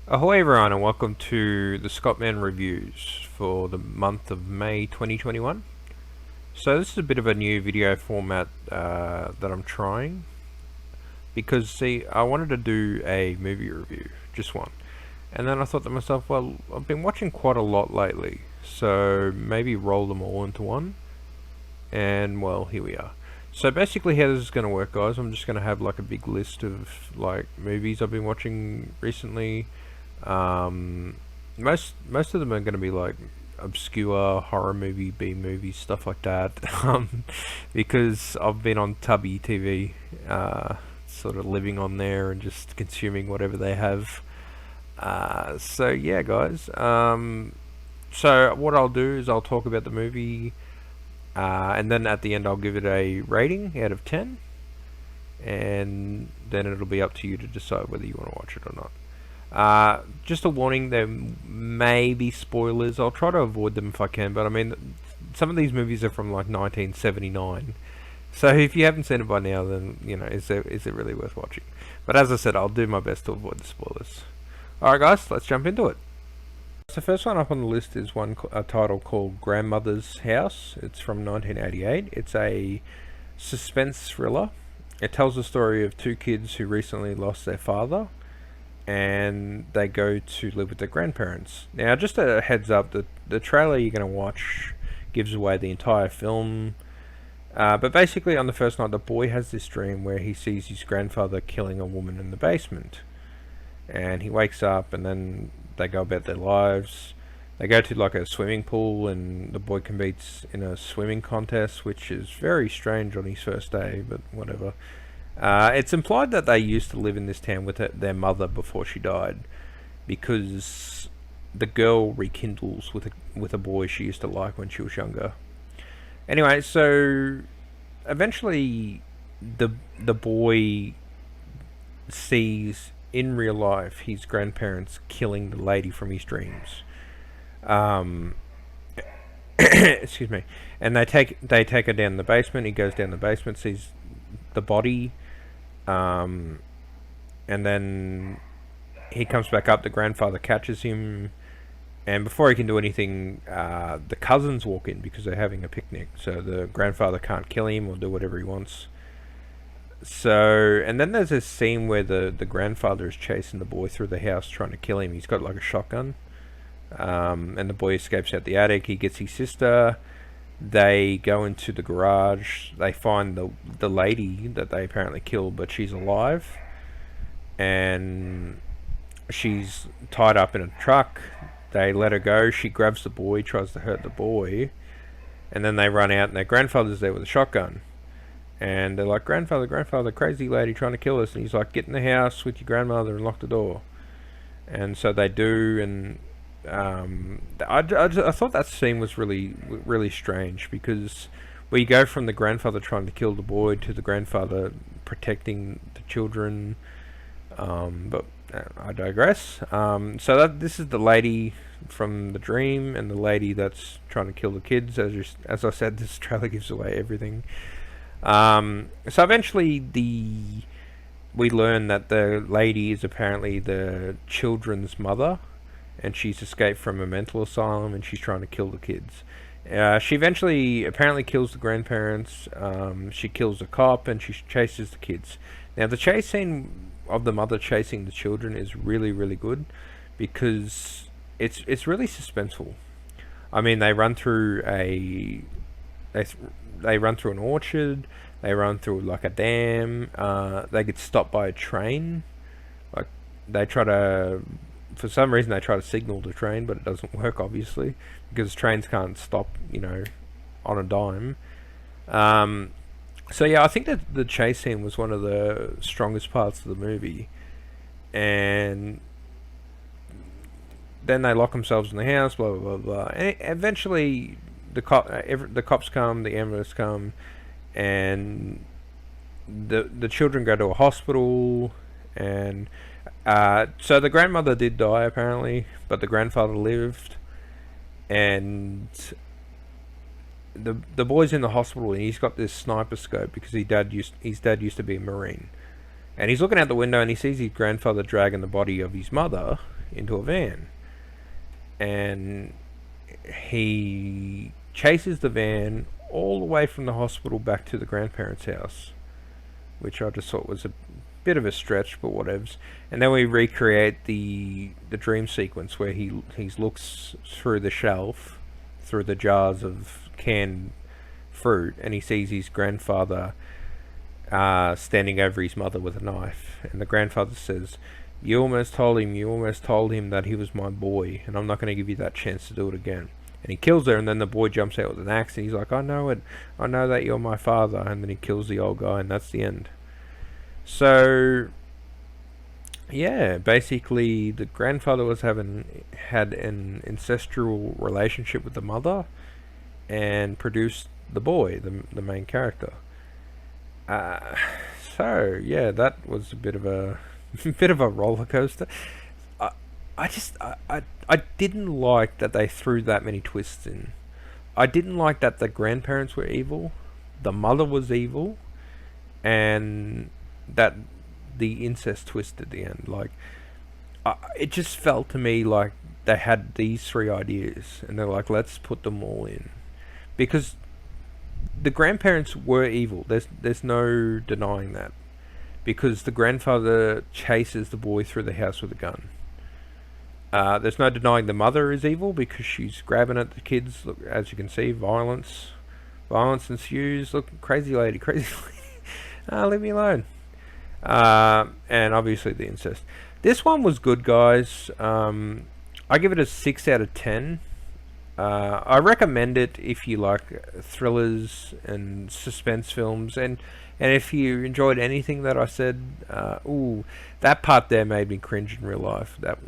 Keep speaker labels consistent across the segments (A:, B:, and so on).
A: Ahoy everyone and welcome to the Scottman reviews for the month of May 2021. So this is a bit of a new video format that I'm trying because see I wanted to do a movie review, just one. And then I thought to myself, well, I've been watching quite a lot lately, so maybe roll them all into one. And well, here we are. So basically how this is going to work, guys, I'm just going to have like a big list of like movies I've been watching recently. Most of them are going to be like obscure horror movie, B movies, stuff like that. Because I've been on Tubi TV, sort of living on there and just consuming whatever they have. So yeah, guys. So what I'll do is I'll talk about the movie, and then at the end I'll give it a rating out of 10, and then it'll be up to you to decide whether you want to watch it or not. Just a warning, there may be spoilers. I'll try to avoid them if I can, but I mean, some of these movies are from like 1979. So if you haven't seen it by now, then, you know, is it really worth watching? But as I said, I'll do my best to avoid the spoilers. Alright guys, let's jump into it. So the first one up on the list is a title called Grandmother's House. It's from 1988. It's a suspense thriller. It tells the story of two kids who recently lost their father, and they go to live with their grandparents. Now, just a heads up, the trailer you're going to watch gives away the entire film. But basically, on the first night, the boy has this dream where he sees his grandfather killing a woman in the basement. And he wakes up, and then they go about their lives. They go to like a swimming pool, and the boy competes in a swimming contest, which is very strange on his first day, but whatever. It's implied that they used to live in this town with their mother before she died, because the girl rekindles with a boy she used to like when she was younger. Anyway, so eventually the boy sees in real life his grandparents killing the lady from his dreams. Excuse me. And they take her down in the basement. He goes down the basement, sees the body. And then he comes back up. The grandfather catches him, and before he can do anything, the cousins walk in because they're having a picnic. So the grandfather can't kill him or do whatever he wants. So, and then there's this scene where the grandfather is chasing the boy through the house trying to kill him. He's got like a shotgun, and the boy escapes out the attic. He gets his sister. They go into the garage. They find the lady that they apparently killed, but she's alive, and she's tied up in a truck. They let her go. She grabs the boy, tries to hurt the boy, and then they run out, and their grandfather's there with a shotgun. And they're like, grandfather, crazy lady trying to kill us. And he's like, get in the house with your grandmother and lock the door. And so they do, and I thought that scene was really strange, because we go from the grandfather trying to kill the boy to the grandfather protecting the children. But I digress. So this is the lady from the dream and the lady that's trying to kill the kids. As I said, this trailer gives away everything. So eventually we learn that the lady is apparently the children's mother, and she's escaped from a mental asylum, and she's trying to kill the kids. She eventually apparently kills the grandparents. She kills the cop, and she chases the kids. Now the chase scene of the mother chasing the children is really good, because it's really suspenseful. I mean, they run through they run through an orchard. They run through like a dam. They get stopped by a train. Like for some reason they try to signal the train, but it doesn't work, obviously, because trains can't stop, you know, on a dime. So yeah, I think that the chase scene was one of the strongest parts of the movie. And then they lock themselves in the house, blah blah blah blah. And eventually the cops come, the ambulance come, and the children go to a hospital. And so the grandmother did die apparently, but the grandfather lived. And the boy's in the hospital, and he's got this sniper scope because his dad used to be a Marine. And he's looking out the window, and he sees his grandfather dragging the body of his mother into a van, and he chases the van all the way from the hospital back to the grandparents' house, which I just thought was a bit of a stretch, but whatevs. And then we recreate the dream sequence where he looks through the shelf, through the jars of canned fruit, and he sees his grandfather standing over his mother with a knife. And the grandfather says, you almost told him that he was my boy, and I'm not going to give you that chance to do it again. And he kills her, and then the boy jumps out with an axe, and he's like, I know it, I know that you're my father. And then he kills the old guy, and that's the end. So yeah, basically the grandfather had an ancestral relationship with the mother, and produced the boy, the main character. So yeah, that was a bit of a bit of a roller coaster. I didn't like that they threw that many twists in. I didn't like that the grandparents were evil, the mother was evil, and that the incest twist at the end. Like, it just felt to me like they had these three ideas, and they're like, let's put them all in, because the grandparents were evil. There's no denying that, because the grandfather chases the boy through the house with a gun. There's no denying the mother is evil, because she's grabbing at the kids. Look, as you can see, violence ensues. Look, crazy lady. Leave me alone. And obviously the incest. This one was good, guys. I give it a 6 out of 10. I recommend it if you like thrillers and suspense films, and if you enjoyed anything that I said. That part there made me cringe in real life. That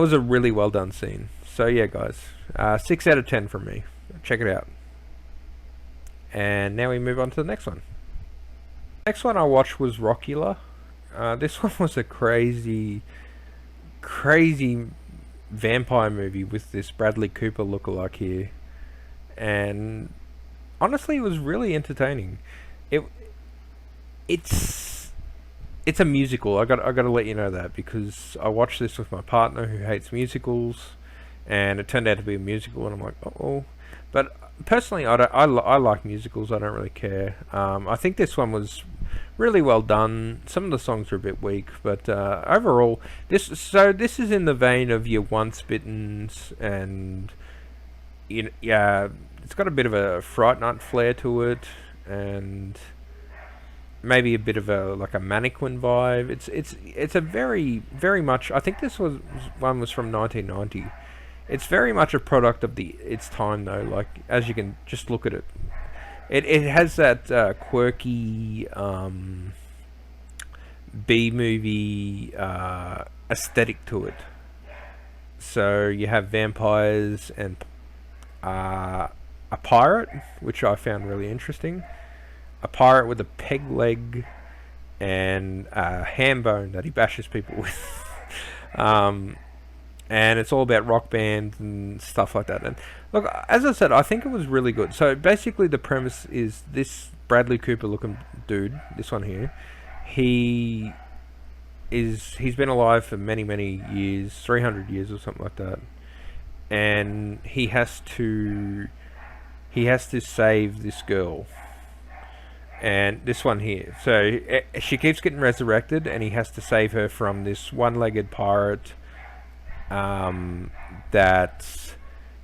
A: was a really well done scene. So yeah, guys, 6 out of 10 from me. Check it out. And now we move on to the next one. Next one I watched was Rockula. This one was a crazy vampire movie with this Bradley Cooper lookalike here, and honestly, it was really entertaining. It's a musical. I got to let you know that, because I watched this with my partner who hates musicals, and it turned out to be a musical, and I'm like, oh. But personally, I like musicals. I don't really care. I think this one was really well done. Some of the songs are a bit weak, but overall, this is in the vein of your Once Bittens, and yeah, it's got a bit of a Fright Night flair to it, and maybe a bit of a mannequin vibe. It's a very much. I think this was from 1990. It's very much a product of its time, though. Like, as you can just look at it, it has that quirky B-movie aesthetic to it. So you have vampires and a pirate, which I found really interesting. A pirate with a peg leg and a ham bone that he bashes people with. And it's all about rock bands and stuff like that. And look, as I said, I think it was really good. So basically the premise is this Bradley Cooper looking dude, this one here, he's been alive for many years, 300 years or something like that. And he has to save this girl. And this one here. So she keeps getting resurrected, and he has to save her from this one-legged pirate that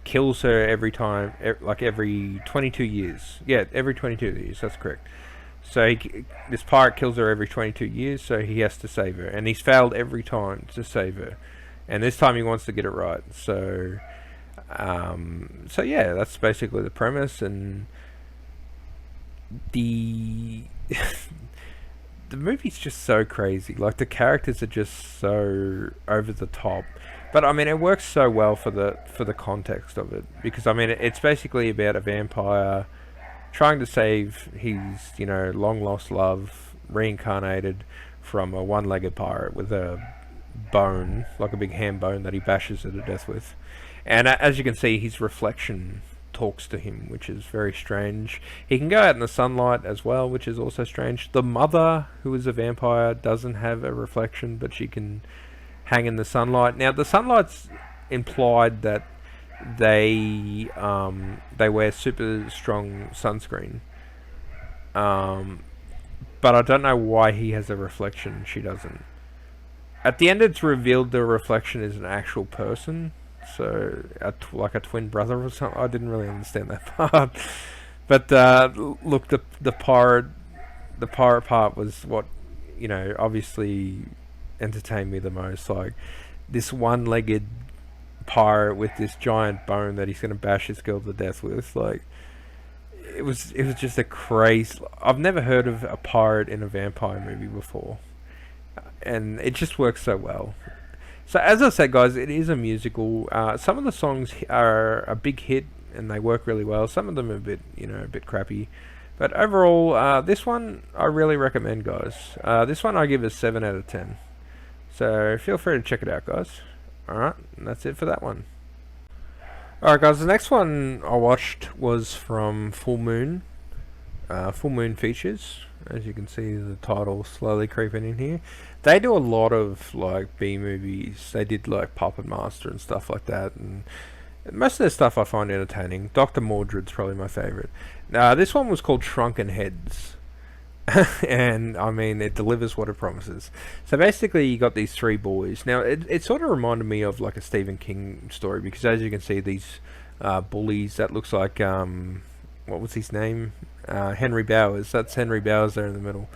A: kills her every time, every 22 years. Yeah, every 22 years, that's correct. So this pirate kills her every 22 years, so he has to save her. And he's failed every time to save her. And this time he wants to get it right. So yeah, that's basically the premise. And the the movie's just so crazy. Like, the characters are just so over the top. But I mean, it works so well for the context of it, because I mean, it's basically about a vampire trying to save his long lost love, reincarnated from a one-legged pirate with a bone, like a big ham bone that he bashes her to death with. And as you can see, his reflection talks to him, which is very strange. He can go out in the sunlight as well, which is also strange. The mother, who is a vampire, doesn't have a reflection, but she can hang in the sunlight. Now the sunlight's implied that they wear super strong sunscreen. But I don't know why he has a reflection and she doesn't. At the end, it's revealed the reflection is an actual person, so like a twin brother or something. I didn't really understand that part. But look, the pirate part was what, obviously entertained me the most. Like this one-legged pirate with this giant bone that he's going to bash his girl to death with. Like it was just a crazy. I've never heard of a pirate in a vampire movie before, and it just works so well. So as I said, guys, it is a musical. Some of the songs are a big hit and they work really well. Some of them are a bit crappy. But overall, this one I really recommend, guys. This one I give a 7 out of 10. So feel free to check it out, guys. Alright, and that's it for that one. Alright, guys, the next one I watched was from Full Moon. Full Moon Features. As you can see, the title slowly creeping in here. They do a lot of like B movies. They did like Puppet Master and stuff like that, and most of their stuff I find entertaining. Dr. Mordred's probably my favourite. This one was called Shrunken Heads. And I mean, it delivers what it promises. So basically, you got these three boys. Now, it sort of reminded me of like a Stephen King story, because as you can see, these bullies, that looks like what was his name? Henry Bowers. That's Henry Bowers there in the middle.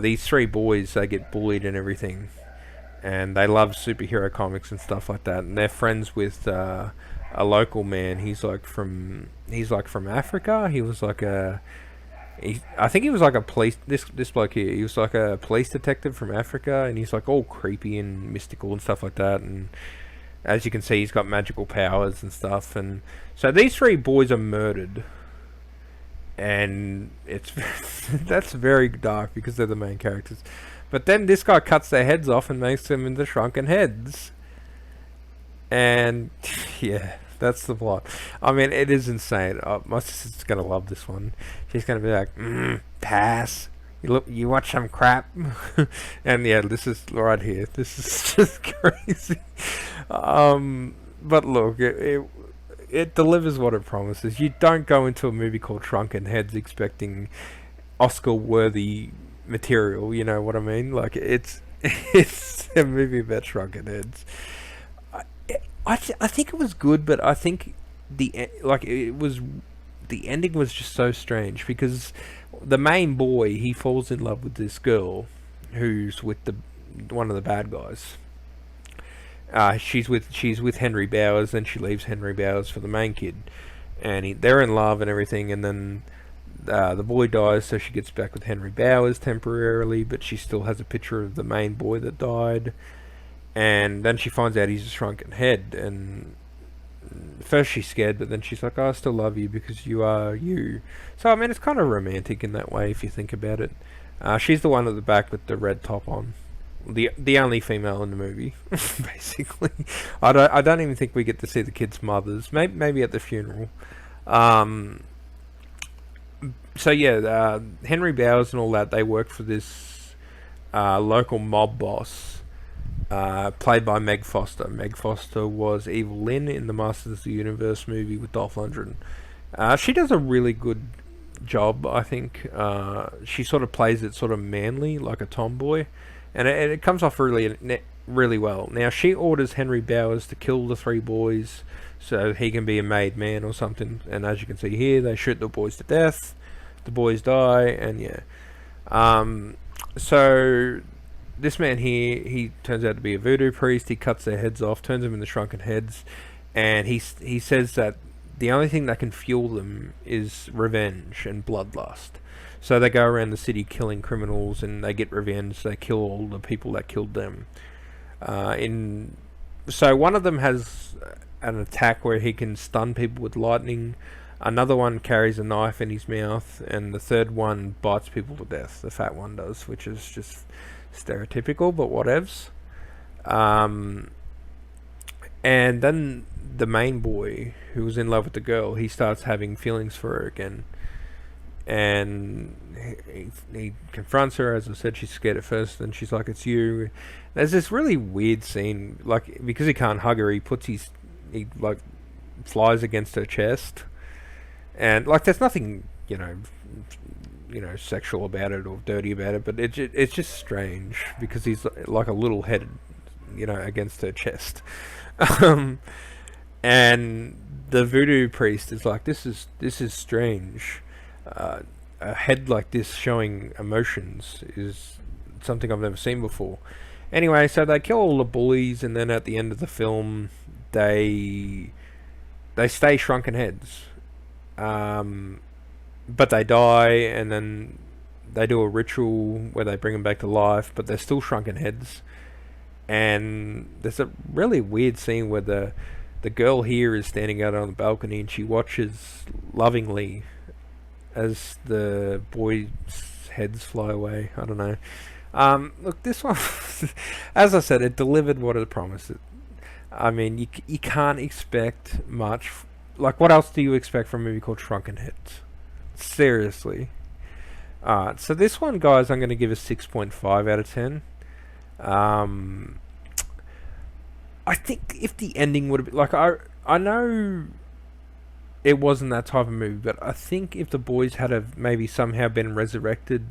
A: These three boys, they get bullied and everything, and they love superhero comics and stuff like that. And they're friends with a local man. He's like from Africa. He was like I think he was like a police. This bloke here, he was like a police detective from Africa, and he's like all creepy and mystical and stuff like that. And as you can see, he's got magical powers and stuff. And so these three boys are murdered, and it's that's very dark because they're the main characters. But then this guy cuts their heads off and makes them into shrunken heads, and yeah. That's the plot. I mean, it is insane. My sister's gonna love this one. She's gonna be like, pass. You watch some crap, and yeah, this is right here. This is just crazy. But look, it delivers what it promises. You don't go into a movie called Shrunken Heads expecting Oscar-worthy material. You know what I mean? Like it's a movie about shrunken heads. I think it was good, but I think the ending was just so strange, because the main boy, he falls in love with this girl who's with one of the bad guys. She's with Henry Bowers, and she leaves Henry Bowers for the main kid, and they're in love and everything. And then the boy dies, so she gets back with Henry Bowers temporarily, but she still has a picture of the main boy that died. And then she finds out he's a shrunken head, and first she's scared, but then she's like, oh, I still love you because you are you. So I mean, it's kind of romantic in that way if you think about it. She's the one at the back with the red top on, the only female in the movie, basically. I don't even think we get to see the kids' mothers. Maybe at the funeral. So yeah, Henry Bowers and all that, they work for this local mob boss. Played by Meg Foster. Meg Foster was Evil Lynn in the Masters of the Universe movie with Dolph Lundgren. She does a really good job, I think. She sort of plays it sort of manly, like a tomboy, and it comes off really well. Now, she orders Henry Bowers to kill the three boys so he can be a made man or something, and as you can see here, they shoot the boys to death. The boys die, and yeah. So this man here, he turns out to be a voodoo priest. He cuts their heads off, turns them into shrunken heads, and he says that the only thing that can fuel them is revenge and bloodlust. So they go around the city killing criminals, and they get revenge. They kill all the people that killed them. So one of them has an attack where he can stun people with lightning. Another one carries a knife in his mouth, and the third one bites people to death. The fat one does, which is just stereotypical, but whatevs. And then the main boy, who was in love with the girl, he starts having feelings for her again. and he confronts her. As I said, she's scared at first, and she's like, "It's you." There's this really weird scene, like, because he can't hug her, he like flies against her chest, and like there's nothing, sexual about it or dirty about it, but it's just strange because he's like a little head, against her chest. um, and the voodoo priest is like, this is strange. A head like this showing emotions is something I've never seen before. Anyway, so they kill all the bullies, and then at the end of the film, they stay shrunken heads. But they die, and then they do a ritual where they bring them back to life, but they're still shrunken heads. And there's a really weird scene where the girl here is standing out on the balcony, and she watches lovingly as the boys' heads fly away. I don't know. Look, this one, as I said, it delivered what it promised. I mean, you can't expect much. Like, what else do you expect from a movie called Shrunken Heads? Seriously. So this one, guys, I'm going to give a 6.5 out of 10. I think if the ending would have been... Like, I know it wasn't that type of movie, but I think if the boys had have maybe somehow been resurrected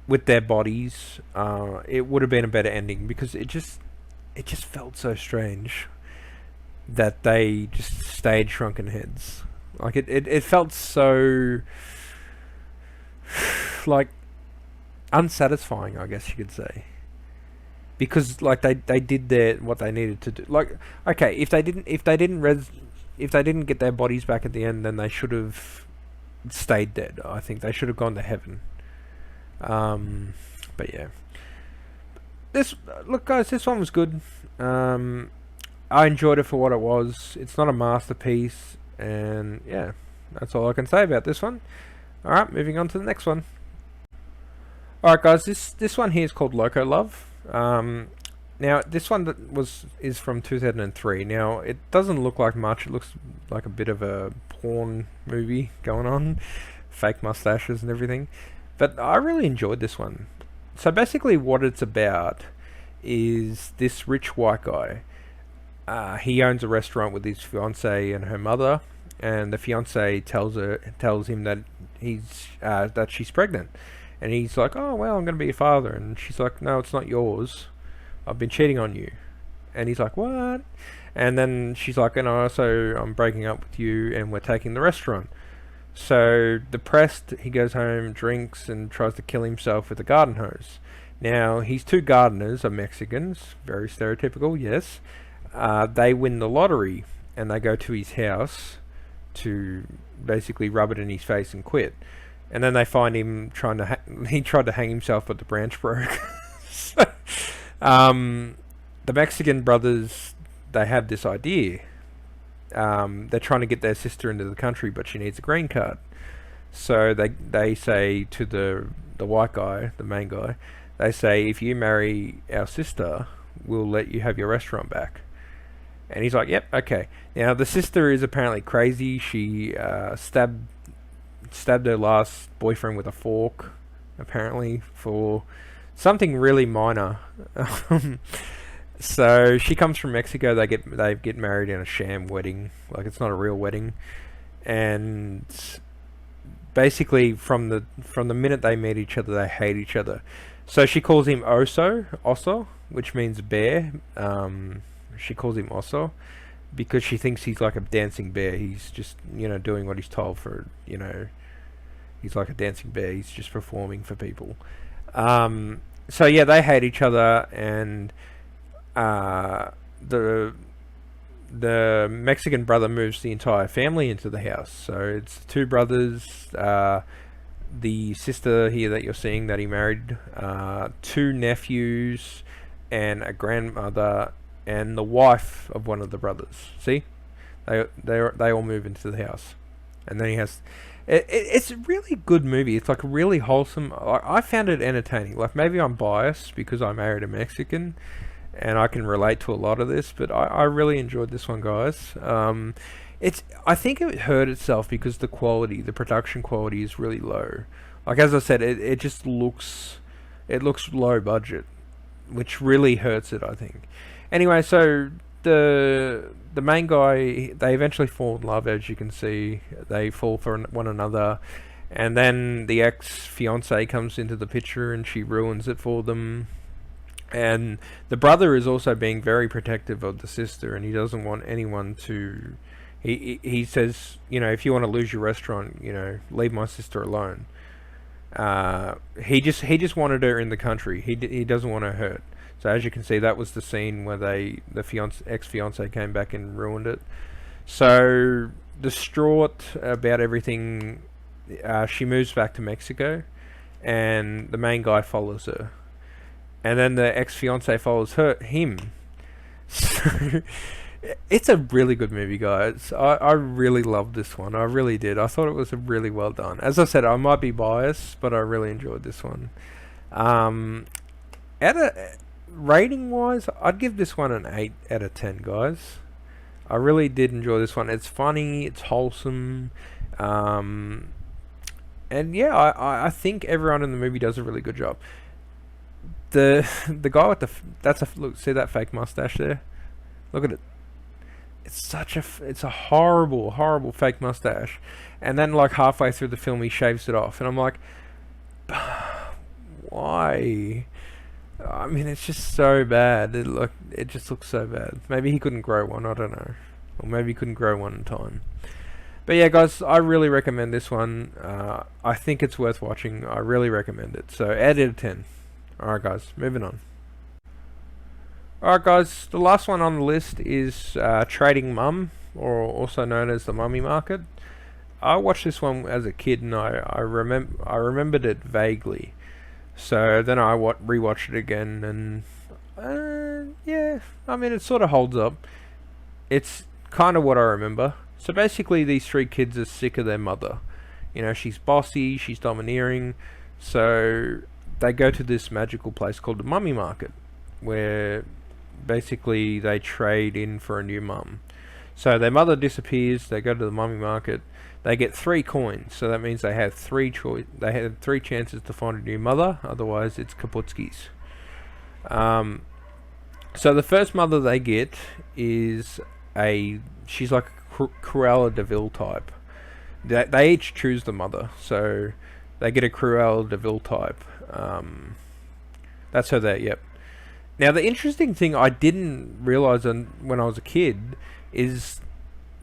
A: with their bodies, it would have been a better ending, because it just felt so strange that they just stayed shrunken heads. Like, it felt so like unsatisfying, I guess you could say, because like they did what they needed to do. Like, okay, if they didn't get their bodies back at the end, then they should have stayed dead. I think they should have gone to heaven. But yeah, look, guys, this one was good. I enjoyed it for what it was. It's not a masterpiece, and yeah, that's all I can say about this one. Alright, moving on to the next one. Alright, guys, this one here is called Loco Love. Now, this one is from 2003. Now, it doesn't look like much. It looks like a bit of a porn movie going on. Fake mustaches and everything. But I really enjoyed this one. So basically what it's about is this rich white guy. He owns a restaurant with his fiancée and her mother, and the fiancée tells him that that she's pregnant, and he's like, "Oh well, I'm going to be your father," and she's like, "No, it's not yours. I've been cheating on you," and he's like, "What?" And then she's like, "And also I'm breaking up with you, and we're taking the restaurant." So depressed, he goes home, drinks, and tries to kill himself with a garden hose. Now, his two gardeners are Mexicans, very stereotypical, yes. They win the lottery, and they go to his house to basically rub it in his face and quit. And then they find him he tried to hang himself, but the branch broke. So, the Mexican brothers, they have this idea. They're trying to get their sister into the country, but she needs a green card. So they say to the white guy, the main guy, they say, "If you marry our sister, we'll let you have your restaurant back." And he's like, "Yep, okay." Now, the sister is apparently crazy. She stabbed her last boyfriend with a fork, apparently, for something really minor. So she comes from Mexico. They get married in a sham wedding, like it's not a real wedding. And basically, from the minute they meet each other, they hate each other. So she calls him Oso, which means bear. She calls him Oso because she thinks he's like a dancing bear. He's just, doing what he's told for, he's like a dancing bear. He's just performing for people. So yeah, they hate each other, and the Mexican brother moves the entire family into the house. So it's two brothers, the sister here that you're seeing that he married, two nephews, and a grandmother, and the wife of one of the brothers. See, they all move into the house, and then he has. It's a really good movie. It's like really wholesome. I found it entertaining. Like, maybe I'm biased because I married a Mexican, and I can relate to a lot of this, but I really enjoyed this one, guys. I think it hurt itself because the production quality is really low. Like as I said, it just it looks low budget, which really hurts it, I think. Anyway, so the main guy, they eventually fall in love, as you can see. They fall for one another, and then the ex-fiance comes into the picture and she ruins it for them. And the brother is also being very protective of the sister, and he doesn't want anyone to. He says, you know, if you want to lose your restaurant, you know, leave my sister alone. He just wanted her in the country. He doesn't want her hurt. So as you can see, that was the scene where the ex-fiance came back and ruined it. So distraught about everything, she moves back to Mexico, and the main guy follows her, and then the ex-fiance follows him. So it's a really good movie, guys. I really loved this one. I really did. I thought it was really well done. As I said, I might be biased, but I really enjoyed this one. At a rating wise, I'd give this one an 8 out of 10, guys. I really did enjoy this one. It's funny, it's wholesome, and yeah, I think everyone in the movie does a really good job. The guy with look, see that fake mustache there? Look at it. It's a horrible fake mustache. And then like halfway through the film he shaves it off, and I'm like, why? I mean, it's just so bad. It just looks so bad. Maybe he couldn't grow one, I don't know. Or maybe he couldn't grow one in time. But yeah, guys, I really recommend this one. I think it's worth watching. I really recommend it. So, 8 out of 10. Alright, guys, moving on. Alright, guys, the last one on the list is Trading Mum, or also known as the Mummy Market. I watched this one as a kid, and I remembered it vaguely. So then I rewatched it again, and yeah, I mean, it sort of holds up. It's kind of what I remember. So basically, these three kids are sick of their mother. You know, she's bossy, she's domineering, so they go to this magical place called the Mummy Market, where basically they trade in for a new mum. So their mother disappears, they go to the Mummy Market, they get 3 coins, so that means they have three chances to find a new mother, otherwise it's Kaputskis. So the first mother they get is she's like a Cruella de Vil type. They each choose the mother, so they get a Cruella de Vil type. That's her there, yep. Now the interesting thing I didn't realise when I was a kid is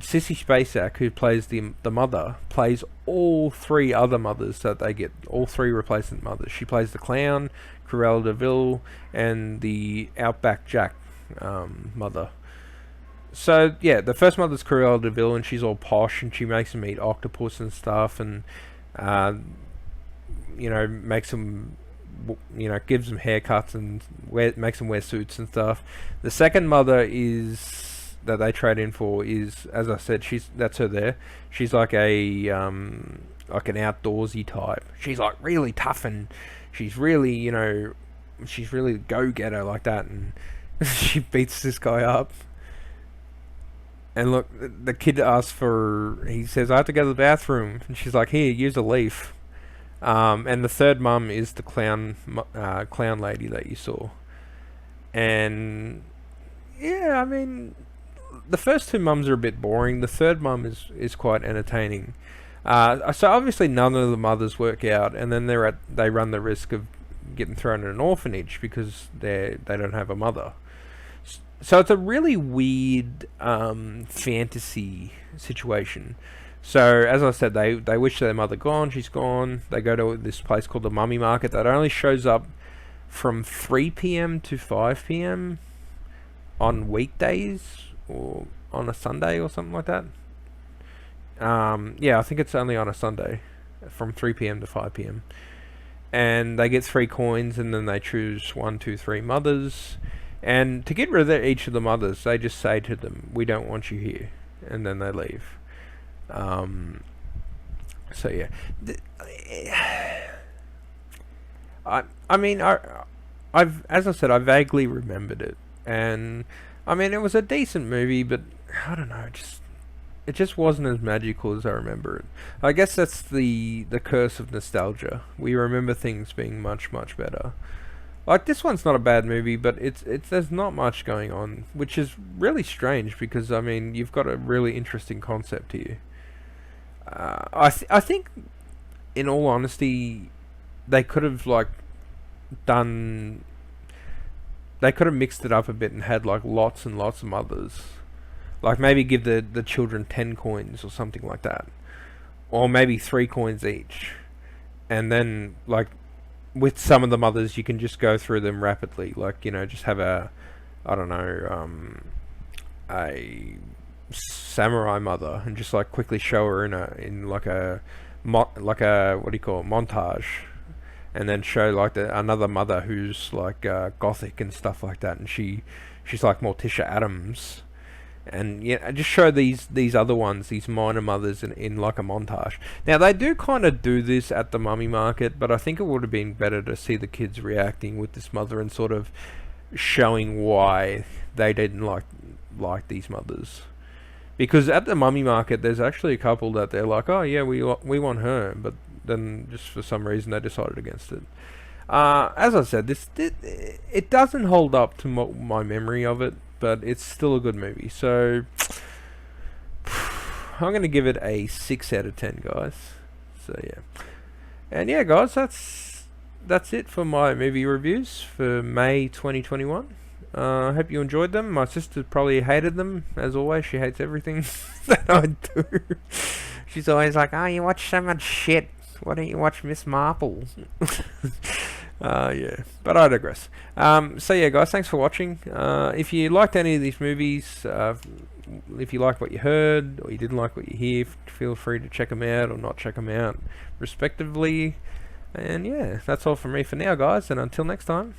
A: Sissy Spacek, who plays the mother, plays all 3 other mothers that they get, all 3 replacement mothers. She plays the clown, Cruella de Vil, and the Outback Jack mother. So yeah, the first mother's Cruella de Vil, and she's all posh, and she makes them eat octopus and stuff, and you know, makes them, you know, gives them haircuts and makes them wear suits and stuff. The second mother that they trade in for is, as I said, that's her there. She's like an outdoorsy type. She's like really tough, and she's really, you know, she's really go-getter like that, and she beats this guy up. And look, the kid asks he says, I have to go to the bathroom, and she's like, here, use a leaf. And the third mum is the clown lady that you saw. And yeah, I mean, the first 2 mums are a bit boring. The third mum is quite entertaining. So obviously none of the mothers work out, and then they run the risk of getting thrown in an orphanage because they don't have a mother. So it's a really weird fantasy situation. So as I said, they wish their mother gone. She's gone. They go to this place called the Mummy Market that only shows up from 3 p.m. to 5 p.m. on weekdays, or on a Sunday or something like that. Yeah, I think it's only on a Sunday from 3 p.m. to 5 p.m. And they get 3 coins, and then they choose 1, 2, 3 mothers. And to get rid of each of the mothers, they just say to them, we don't want you here. And then they leave. So yeah. I mean, as I said, I vaguely remembered it. And I mean, it was a decent movie, but I don't know, it just wasn't as magical as I remember it. I guess that's the curse of nostalgia. We remember things being much better. Like this one's not a bad movie, but it's there's not much going on, which is really strange because I mean you've got a really interesting concept here. I think, in all honesty, they could have like done. They could have mixed it up a bit and had like lots and lots of mothers. Like maybe give the children 10 coins or something like that, or maybe 3 coins each, and then like with some of the mothers you can just go through them rapidly. Like just have a, I don't know, a samurai mother and just like quickly show her in like a like a, what do you call it, montage, and then show like another mother who's like gothic and stuff like that, and she's like Morticia Adams, and yeah, just show these other ones, these minor mothers in like a montage. Now they do kind of do this at the mummy market, but I think it would have been better to see the kids reacting with this mother and sort of showing why they didn't like these mothers. Because at the mummy market, there's actually a couple that they're like, oh yeah, we want her, but then just for some reason they decided against it. As I said, it doesn't hold up to my memory of it, but it's still a good movie. So I'm gonna give it a 6 out of 10, guys. So yeah, and yeah, guys, that's it for my movie reviews for May 2021. I hope you enjoyed them. My sister probably hated them, as always. She hates everything that I do. She's always like, oh, you watch so much shit. Why don't you watch Miss Marple? Yeah, but I digress. So yeah, guys, thanks for watching. If you liked any of these movies, if you liked what you heard, or you didn't like what you hear, feel free to check them out or not check them out, respectively. And yeah, that's all from me for now, guys, and until next time.